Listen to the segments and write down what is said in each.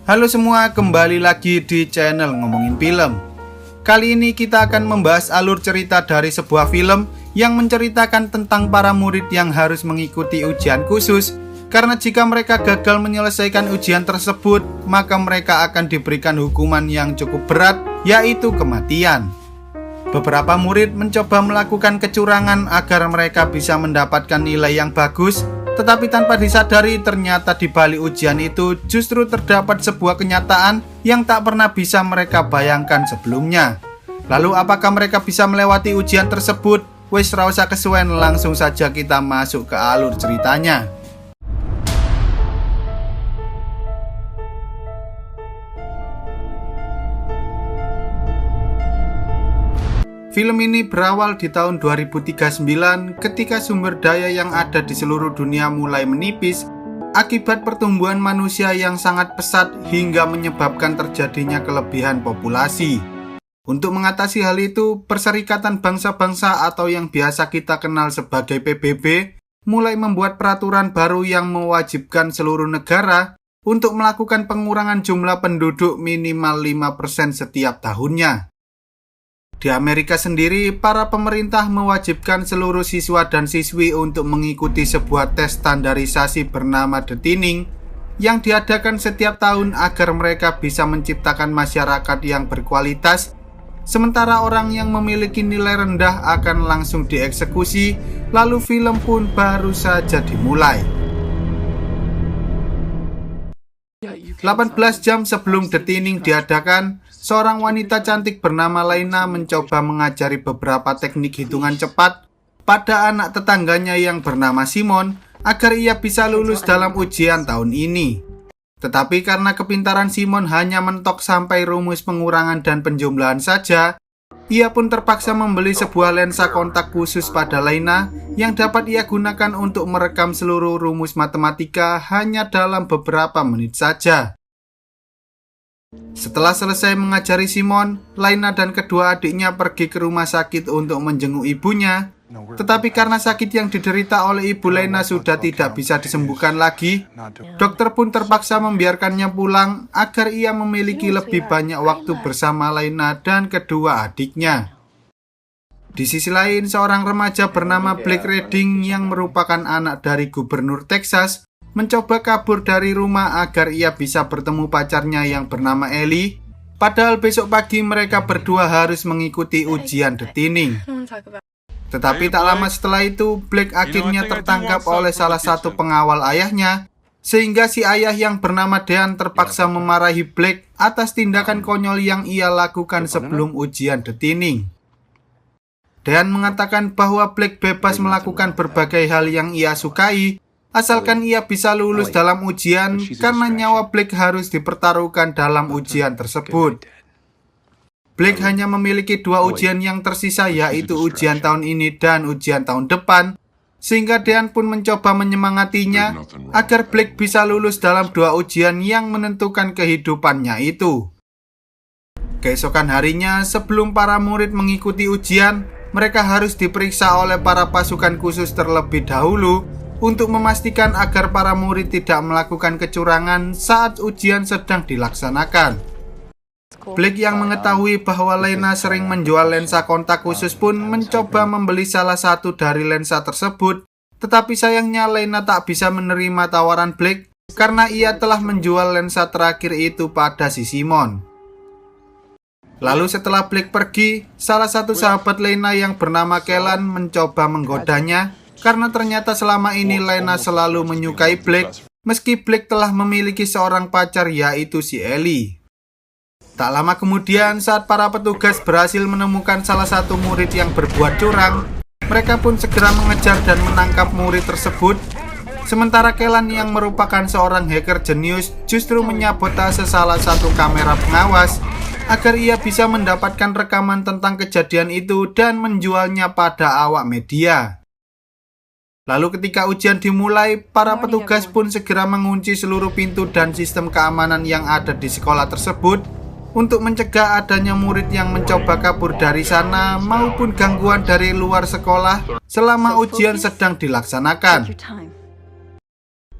Halo semua, kembali lagi di channel Ngomongin Film. Kali ini kita akan membahas alur cerita dari sebuah film yang menceritakan tentang para murid yang harus mengikuti ujian khusus. Karena jika mereka gagal menyelesaikan ujian tersebut, maka mereka akan diberikan hukuman yang cukup berat, yaitu kematian. Beberapa murid mencoba melakukan kecurangan agar mereka bisa mendapatkan nilai yang bagus, tetapi tanpa disadari ternyata di balik ujian itu justru terdapat sebuah kenyataan yang tak pernah bisa mereka bayangkan sebelumnya. Lalu apakah mereka bisa melewati ujian tersebut? Wes ra usah kesuwen, langsung saja kita masuk ke alur ceritanya. Film ini berawal di tahun 2039 ketika sumber daya yang ada di seluruh dunia mulai menipis akibat pertumbuhan manusia yang sangat pesat hingga menyebabkan terjadinya kelebihan populasi. Untuk mengatasi hal itu, Perserikatan Bangsa-Bangsa atau yang biasa kita kenal sebagai PBB mulai membuat peraturan baru yang mewajibkan seluruh negara untuk melakukan pengurangan jumlah penduduk minimal 5% setiap tahunnya. Di Amerika sendiri, para pemerintah mewajibkan seluruh siswa dan siswi untuk mengikuti sebuah tes standarisasi bernama The Tinning yang diadakan setiap tahun agar mereka bisa menciptakan masyarakat yang berkualitas, sementara orang yang memiliki nilai rendah akan langsung dieksekusi, lalu film pun baru saja dimulai. 18 jam sebelum The Tinning diadakan, seorang wanita cantik bernama Laina mencoba mengajari beberapa teknik hitungan cepat pada anak tetangganya yang bernama Simon agar ia bisa lulus dalam ujian tahun ini. Tetapi karena kepintaran Simon hanya mentok sampai rumus pengurangan dan penjumlahan saja, ia pun terpaksa membeli sebuah lensa kontak khusus pada Laina yang dapat ia gunakan untuk merekam seluruh rumus matematika hanya dalam beberapa menit saja. Setelah selesai mengajari Simon, Laina dan kedua adiknya pergi ke rumah sakit untuk menjenguk ibunya. Tetapi karena sakit yang diderita oleh ibu Laina sudah tidak bisa disembuhkan lagi, dokter pun terpaksa membiarkannya pulang agar ia memiliki lebih banyak waktu bersama Laina dan kedua adiknya. Di sisi lain, seorang remaja bernama Blake Redding yang merupakan anak dari gubernur Texas mencoba kabur dari rumah agar ia bisa bertemu pacarnya yang bernama Ellie. Padahal besok pagi mereka berdua harus mengikuti ujian The Tinning. Tetapi tak lama setelah itu, Blake akhirnya tertangkap oleh salah satu pengawal ayahnya, sehingga si ayah yang bernama Dean terpaksa memarahi Blake atas tindakan konyol yang ia lakukan sebelum ujian The Tinning. Dean mengatakan bahwa Blake bebas melakukan berbagai hal yang ia sukai, asalkan ia bisa lulus dalam ujian karena nyawa Blake harus dipertaruhkan dalam ujian tersebut. Blake hanya memiliki dua ujian yang tersisa, yaitu ujian tahun ini dan ujian tahun depan, sehingga Dean pun mencoba menyemangatinya agar Blake bisa lulus dalam dua ujian yang menentukan kehidupannya itu. Keesokan harinya, sebelum para murid mengikuti ujian, mereka harus diperiksa oleh para pasukan khusus terlebih dahulu untuk memastikan agar para murid tidak melakukan kecurangan saat ujian sedang dilaksanakan. Blake yang mengetahui bahwa Laina sering menjual lensa kontak khusus pun mencoba membeli salah satu dari lensa tersebut, tetapi sayangnya Laina tak bisa menerima tawaran Blake karena ia telah menjual lensa terakhir itu pada si Simon. Lalu setelah Blake pergi, salah satu sahabat Laina yang bernama Kellan mencoba menggodanya karena ternyata selama ini Laina selalu menyukai Blake meski Blake telah memiliki seorang pacar, yaitu si Ellie. Tak lama kemudian, saat para petugas berhasil menemukan salah satu murid yang berbuat curang, mereka pun segera mengejar dan menangkap murid tersebut. Sementara Kellan yang merupakan seorang hacker jenius justru menyabotase salah satu kamera pengawas agar ia bisa mendapatkan rekaman tentang kejadian itu dan menjualnya pada awak media. Lalu ketika ujian dimulai, para petugas pun segera mengunci seluruh pintu dan sistem keamanan yang ada di sekolah tersebut untuk mencegah adanya murid yang mencoba kabur dari sana maupun gangguan dari luar sekolah selama ujian sedang dilaksanakan.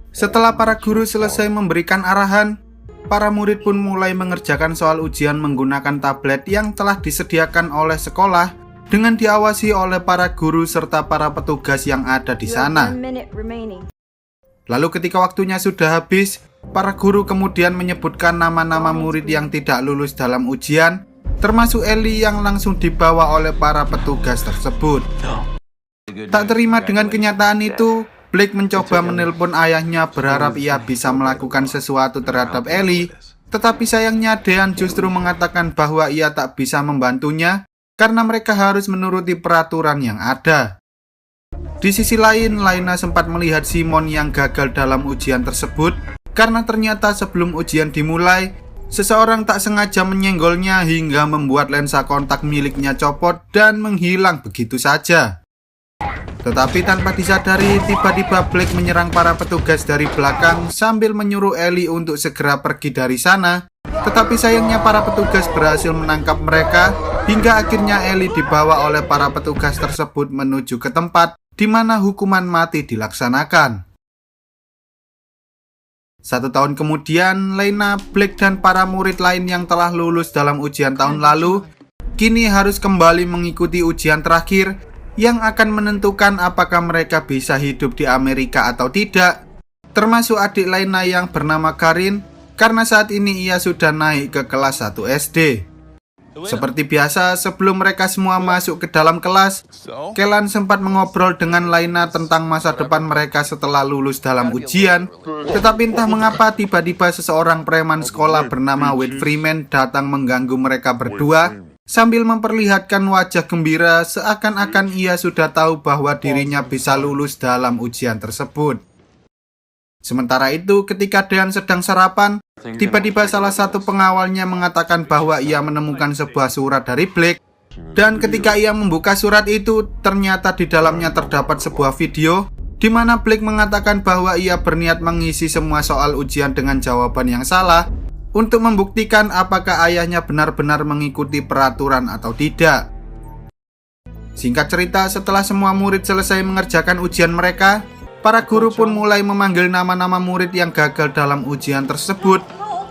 Setelah para guru selesai memberikan arahan, para murid pun mulai mengerjakan soal ujian menggunakan tablet yang telah disediakan oleh sekolah dengan diawasi oleh para guru serta para petugas yang ada di sana. Lalu ketika waktunya sudah habis, para guru kemudian menyebutkan nama-nama murid yang tidak lulus dalam ujian, termasuk Ellie yang langsung dibawa oleh para petugas tersebut. Tak terima dengan kenyataan itu, Blake mencoba menelpon ayahnya berharap ia bisa melakukan sesuatu terhadap Ellie, tetapi sayangnya Dean justru mengatakan bahwa ia tak bisa membantunya karena mereka harus menuruti peraturan yang ada. Di sisi lain, Laina sempat melihat Simon yang gagal dalam ujian tersebut karena ternyata sebelum ujian dimulai, seseorang tak sengaja menyenggolnya hingga membuat lensa kontak miliknya copot dan menghilang begitu saja. Tetapi tanpa disadari, tiba-tiba Blake menyerang para petugas dari belakang sambil menyuruh Ellie untuk segera pergi dari sana. Tetapi sayangnya para petugas berhasil menangkap mereka hingga akhirnya Ellie dibawa oleh para petugas tersebut menuju ke tempat di mana hukuman mati dilaksanakan. 1 tahun kemudian, Laina, Blake, dan para murid lain yang telah lulus dalam ujian tahun lalu kini harus kembali mengikuti ujian terakhir yang akan menentukan apakah mereka bisa hidup di Amerika atau tidak, termasuk adik Laina yang bernama Karin, karena saat ini ia sudah naik ke kelas 1 SD. Seperti biasa, sebelum mereka semua masuk ke dalam kelas, Kellan sempat mengobrol dengan Laina tentang masa depan mereka setelah lulus dalam ujian. Tetapi entah mengapa tiba-tiba seseorang preman sekolah bernama Wade Freeman datang mengganggu mereka berdua sambil memperlihatkan wajah gembira seakan-akan ia sudah tahu bahwa dirinya bisa lulus dalam ujian tersebut. Sementara itu, ketika Dean sedang sarapan, tiba-tiba salah satu pengawalnya mengatakan bahwa ia menemukan sebuah surat dari Blake. Dan ketika ia membuka surat itu, ternyata di dalamnya terdapat sebuah video di mana Blake mengatakan bahwa ia berniat mengisi semua soal ujian dengan jawaban yang salah untuk membuktikan apakah ayahnya benar-benar mengikuti peraturan atau tidak. Singkat cerita, setelah semua murid selesai mengerjakan ujian mereka, para guru pun mulai memanggil nama-nama murid yang gagal dalam ujian tersebut.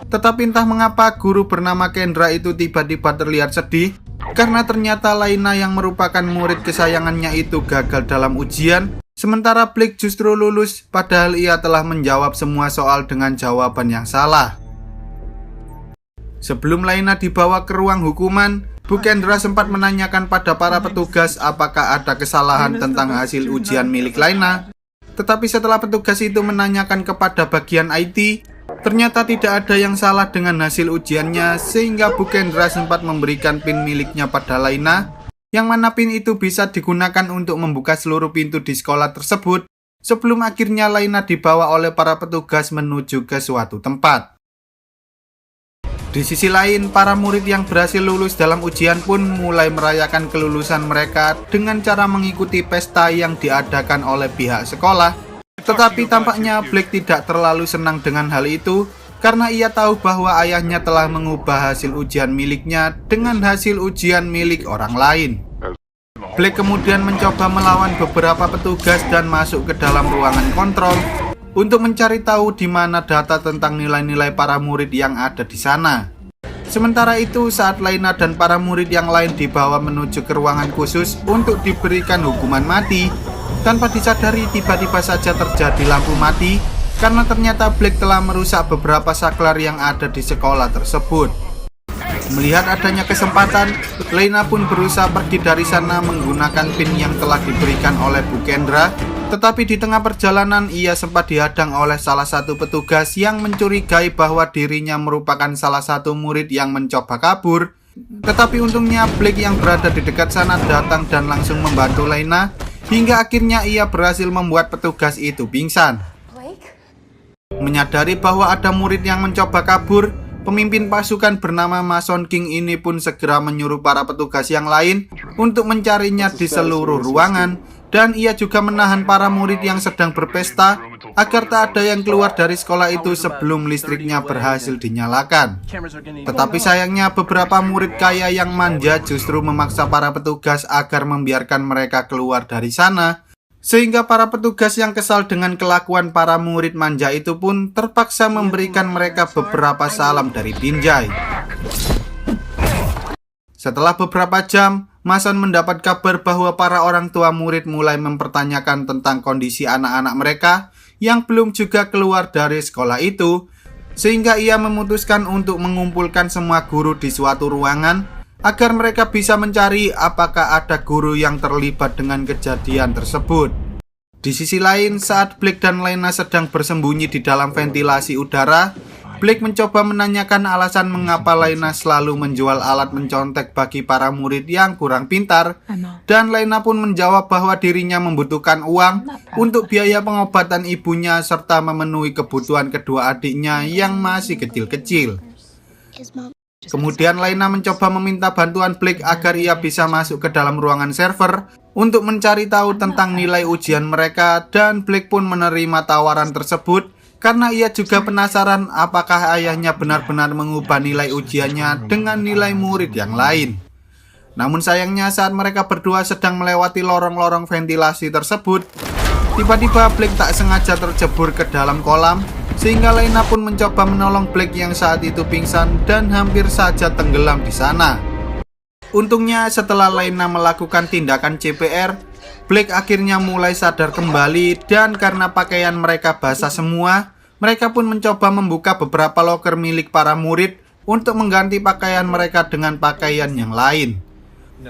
Tetapi entah mengapa guru bernama Kendra itu tiba-tiba terlihat sedih karena ternyata Laina yang merupakan murid kesayangannya itu gagal dalam ujian, sementara Blake justru lulus padahal ia telah menjawab semua soal dengan jawaban yang salah. Sebelum Laina dibawa ke ruang hukuman, Bu Kendra sempat menanyakan pada para petugas apakah ada kesalahan tentang hasil ujian milik Laina. Tetapi setelah petugas itu menanyakan kepada bagian IT, ternyata tidak ada yang salah dengan hasil ujiannya, sehingga Bu Kendra sempat memberikan PIN miliknya pada Laina, yang mana PIN itu bisa digunakan untuk membuka seluruh pintu di sekolah tersebut, sebelum akhirnya Laina dibawa oleh para petugas menuju ke suatu tempat. Di sisi lain, para murid yang berhasil lulus dalam ujian pun mulai merayakan kelulusan mereka dengan cara mengikuti pesta yang diadakan oleh pihak sekolah. Tetapi tampaknya Blake tidak terlalu senang dengan hal itu karena ia tahu bahwa ayahnya telah mengubah hasil ujian miliknya dengan hasil ujian milik orang lain. Blake kemudian mencoba melawan beberapa petugas dan masuk ke dalam ruangan kontrol untuk mencari tahu di mana data tentang nilai-nilai para murid yang ada di sana. Sementara itu, saat Laina dan para murid yang lain dibawa menuju ke ruangan khusus untuk diberikan hukuman mati, tanpa disadari tiba-tiba saja terjadi lampu mati karena ternyata Blake telah merusak beberapa saklar yang ada di sekolah tersebut. Melihat adanya kesempatan, Laina pun berusaha pergi dari sana menggunakan PIN yang telah diberikan oleh Bu Kendra. Tetapi di tengah perjalanan ia sempat dihadang oleh salah satu petugas yang mencurigai bahwa dirinya merupakan salah satu murid yang mencoba kabur. Tetapi untungnya Blake yang berada di dekat sana datang dan langsung membantu Laina, hingga akhirnya ia berhasil membuat petugas itu pingsan. Menyadari bahwa ada murid yang mencoba kabur, pemimpin pasukan bernama Mason King ini pun segera menyuruh para petugas yang lain untuk mencarinya di seluruh ruangan. Dan ia juga menahan para murid yang sedang berpesta agar tak ada yang keluar dari sekolah itu sebelum listriknya berhasil dinyalakan. Tetapi sayangnya beberapa murid kaya yang manja justru memaksa para petugas agar membiarkan mereka keluar dari sana. Sehingga para petugas yang kesal dengan kelakuan para murid manja itu pun terpaksa memberikan mereka beberapa salam dari Pinjai. Setelah beberapa jam, Mason mendapat kabar bahwa para orang tua murid mulai mempertanyakan tentang kondisi anak-anak mereka yang belum juga keluar dari sekolah itu, sehingga ia memutuskan untuk mengumpulkan semua guru di suatu ruangan agar mereka bisa mencari apakah ada guru yang terlibat dengan kejadian tersebut. Di sisi lain, saat Blake dan Lena sedang bersembunyi di dalam ventilasi udara, Blake mencoba menanyakan alasan mengapa Lena selalu menjual alat mencontek bagi para murid yang kurang pintar, dan Lena pun menjawab bahwa dirinya membutuhkan uang untuk biaya pengobatan ibunya serta memenuhi kebutuhan kedua adiknya yang masih kecil-kecil. Kemudian Lena mencoba meminta bantuan Blake agar ia bisa masuk ke dalam ruangan server untuk mencari tahu tentang nilai ujian mereka, dan Blake pun menerima tawaran tersebut karena ia juga penasaran apakah ayahnya benar-benar mengubah nilai ujiannya dengan nilai murid yang lain. Namun sayangnya saat mereka berdua sedang melewati lorong-lorong ventilasi tersebut, tiba-tiba Blake tak sengaja terjebur ke dalam kolam, sehingga Lena pun mencoba menolong Blake yang saat itu pingsan dan hampir saja tenggelam di sana. Untungnya setelah Lena melakukan tindakan CPR, Blake akhirnya mulai sadar kembali, dan karena pakaian mereka basah semua, mereka pun mencoba membuka beberapa loker milik para murid untuk mengganti pakaian mereka dengan pakaian yang lain.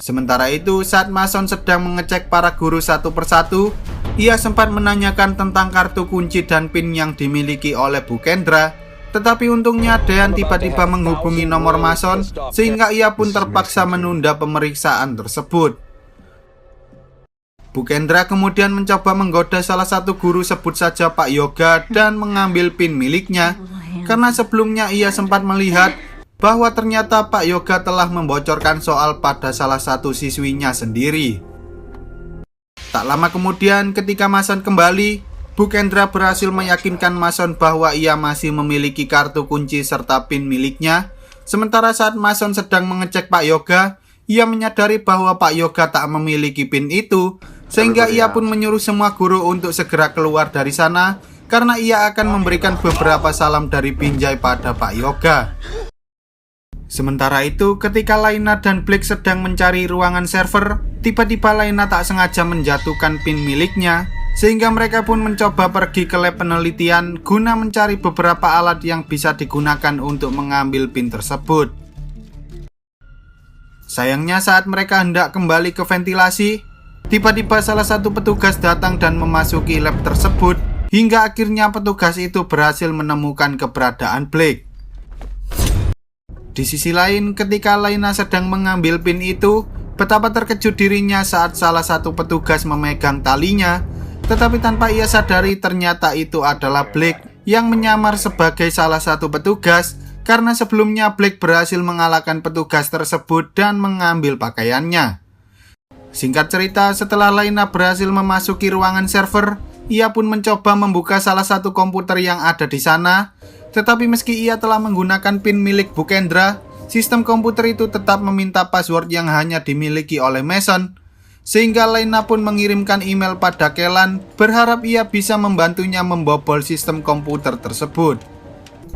Sementara itu, saat Mason sedang mengecek para guru satu persatu, ia sempat menanyakan tentang kartu kunci dan PIN yang dimiliki oleh Bu Kendra, tetapi untungnya Dean tiba-tiba menghubungi nomor Mason, sehingga ia pun terpaksa menunda pemeriksaan tersebut. Bu Kendra kemudian mencoba menggoda salah satu guru, sebut saja Pak Yoga, dan mengambil PIN miliknya, karena sebelumnya ia sempat melihat bahwa ternyata Pak Yoga telah membocorkan soal pada salah satu siswinya sendiri. Tak lama kemudian ketika Mason kembali, Bu Kendra berhasil meyakinkan Mason bahwa ia masih memiliki kartu kunci serta PIN miliknya. Sementara saat Mason sedang mengecek Pak Yoga, ia menyadari bahwa Pak Yoga tak memiliki PIN itu, sehingga ia pun menyuruh semua guru untuk segera keluar dari sana karena ia akan memberikan beberapa salam dari Pinjai pada Pak Yoga. Sementara itu, ketika Lena dan Blake sedang mencari ruangan server, tiba-tiba Lena tak sengaja menjatuhkan PIN miliknya, sehingga mereka pun mencoba pergi ke lab penelitian guna mencari beberapa alat yang bisa digunakan untuk mengambil PIN tersebut. Sayangnya saat mereka hendak kembali ke ventilasi, tiba-tiba salah satu petugas datang dan memasuki lab tersebut, hingga akhirnya petugas itu berhasil menemukan keberadaan Blake. Di sisi lain, ketika Lena sedang mengambil PIN itu, betapa terkejut dirinya saat salah satu petugas memegang talinya, tetapi tanpa ia sadari ternyata itu adalah Blake yang menyamar sebagai salah satu petugas, karena sebelumnya Blake berhasil mengalahkan petugas tersebut dan mengambil pakaiannya. Singkat cerita, setelah Lena berhasil memasuki ruangan server, ia pun mencoba membuka salah satu komputer yang ada di sana. Tetapi meski ia telah menggunakan PIN milik Bu Kendra, sistem komputer itu tetap meminta password yang hanya dimiliki oleh Mason, sehingga Lena pun mengirimkan email pada Kellan berharap ia bisa membantunya membobol sistem komputer tersebut.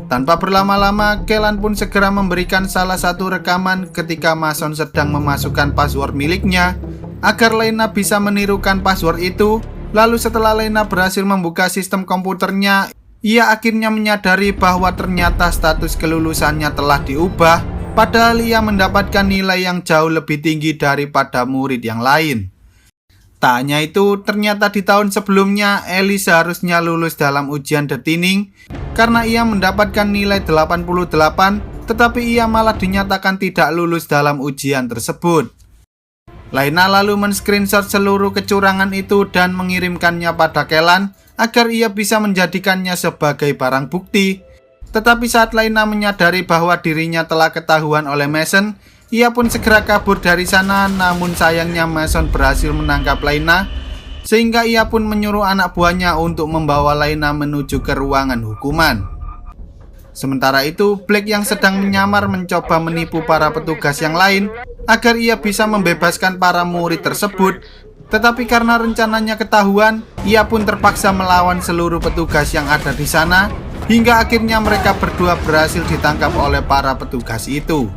Tanpa berlama-lama, Kellan pun segera memberikan salah satu rekaman ketika Mason sedang memasukkan password miliknya agar Lena bisa menirukan password itu. Lalu setelah Lena berhasil membuka sistem komputernya, ia akhirnya menyadari bahwa ternyata status kelulusannya telah diubah, padahal ia mendapatkan nilai yang jauh lebih tinggi daripada murid yang lain. Tak hanya itu, ternyata di tahun sebelumnya Ellie seharusnya lulus dalam ujian detining karena ia mendapatkan nilai 88, tetapi ia malah dinyatakan tidak lulus dalam ujian tersebut. Lena lalu men-screenshot seluruh kecurangan itu dan mengirimkannya pada Kellan agar ia bisa menjadikannya sebagai barang bukti. Tetapi saat Lena menyadari bahwa dirinya telah ketahuan oleh Mason, ia pun segera kabur dari sana. Namun sayangnya Mason berhasil menangkap Lena, sehingga ia pun menyuruh anak buahnya untuk membawa Lena menuju ke ruangan hukuman. Sementara itu, Blake yang sedang menyamar mencoba menipu para petugas yang lain agar ia bisa membebaskan para murid tersebut. Tetapi karena rencananya ketahuan, ia pun terpaksa melawan seluruh petugas yang ada di sana, hingga akhirnya mereka berdua berhasil ditangkap oleh para petugas itu.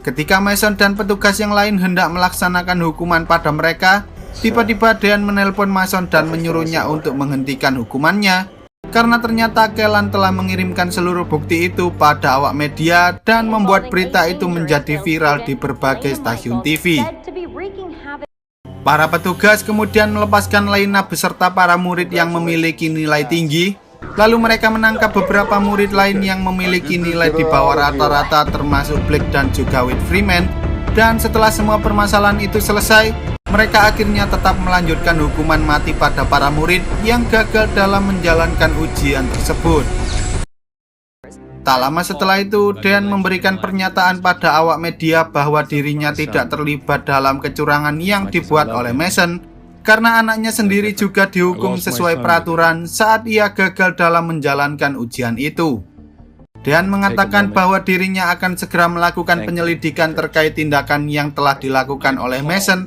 Ketika Mason dan petugas yang lain hendak melaksanakan hukuman pada mereka, tiba-tiba Dean menelpon Mason dan menyuruhnya untuk menghentikan hukumannya, karena ternyata Kellan telah mengirimkan seluruh bukti itu pada awak media dan membuat berita itu menjadi viral di berbagai stasiun TV. Para petugas kemudian melepaskan Laina beserta para murid yang memiliki nilai tinggi. Lalu mereka menangkap beberapa murid lain yang memiliki nilai di bawah rata-rata, termasuk Blake dan juga Whit Freeman. Dan setelah semua permasalahan itu selesai, mereka akhirnya tetap melanjutkan hukuman mati pada para murid yang gagal dalam menjalankan ujian tersebut. Tak lama setelah itu, Dean memberikan pernyataan pada awak media bahwa dirinya tidak terlibat dalam kecurangan yang dibuat oleh Mason, karena anaknya sendiri juga dihukum sesuai peraturan saat ia gagal dalam menjalankan ujian itu. Dean mengatakan bahwa dirinya akan segera melakukan penyelidikan terkait tindakan yang telah dilakukan oleh Mason,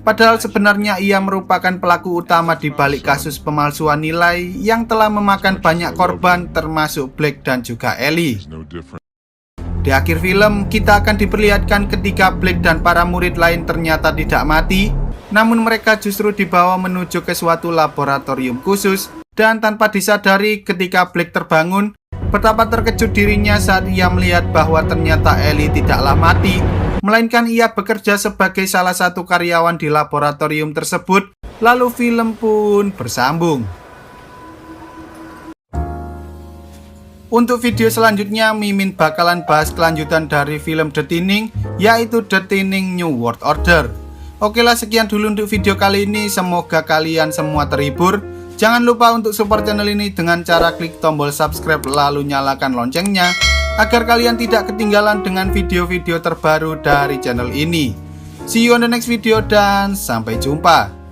padahal sebenarnya ia merupakan pelaku utama di balik kasus pemalsuan nilai yang telah memakan banyak korban, termasuk Blake dan juga Ellie. Di akhir film, kita akan diperlihatkan ketika Blake dan para murid lain ternyata tidak mati, namun mereka justru dibawa menuju ke suatu laboratorium khusus, dan tanpa disadari ketika Blake terbangun, betapa terkejut dirinya saat ia melihat bahwa ternyata Ellie tidaklah mati, melainkan ia bekerja sebagai salah satu karyawan di laboratorium tersebut. Lalu film pun bersambung. Untuk video selanjutnya, Mimin bakalan bahas kelanjutan dari film The Thinning, yaitu The Thinning New World Order. Oke lah, sekian dulu untuk video kali ini. Semoga kalian semua terhibur. Jangan lupa untuk support channel ini dengan cara klik tombol subscribe lalu nyalakan loncengnya, agar kalian tidak ketinggalan dengan video-video terbaru dari channel ini. See you on the next video dan sampai jumpa.